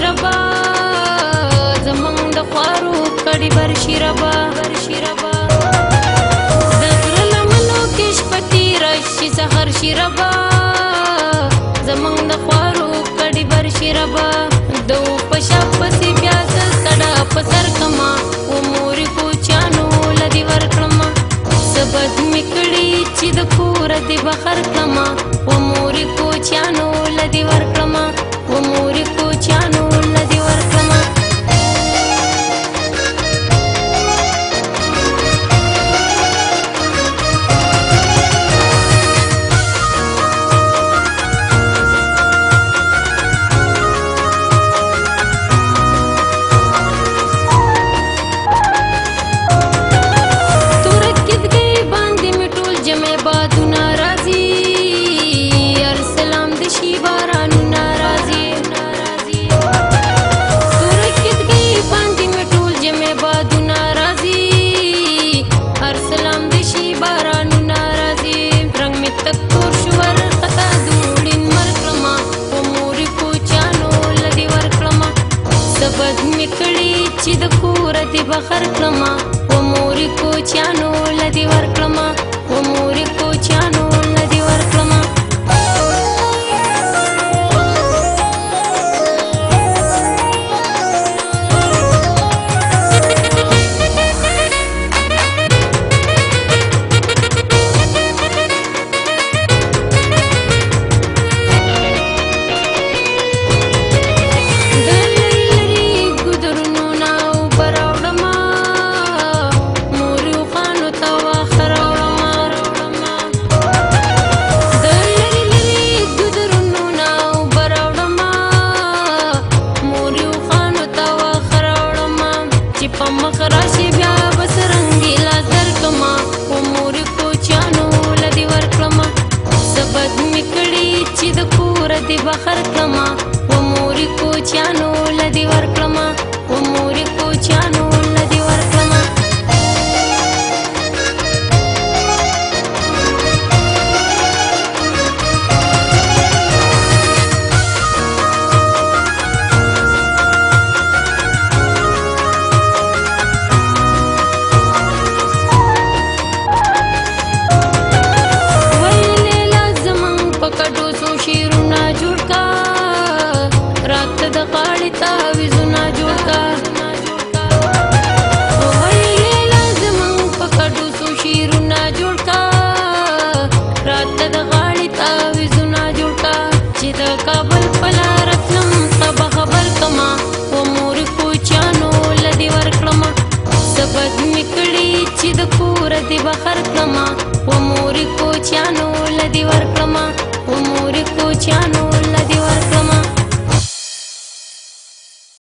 ربا زمونږ د خوارو کړي برشي ربا د غره لمنو کې شپه تېره شي سحر شي ربا زمونږ د خوارو کړي برشي ربا د په شا پسې بیا زه سړه په سر کړمه و مورې کوچیانو له دې ورکړمه څه بد مې کړي چې د کوره دې بهر کړمه و مورې کوچیانو له دې ورکړمه و مورې کوچیانو له دې ورکړمه چې د کوره دې بهر کړمه و مورې کوچیانو له دې ورکړمه و مورې کوچیانو له دې ورکړمه بخر کړمه و مورې کوچیانو له دې ورکړمه و مورې کوچیانو له دې ورکړمه چې د کوره دې بهر کړمه و مورې کوچیانو له دې ورکړمه و مورې کوچیانو له دې ورکړمه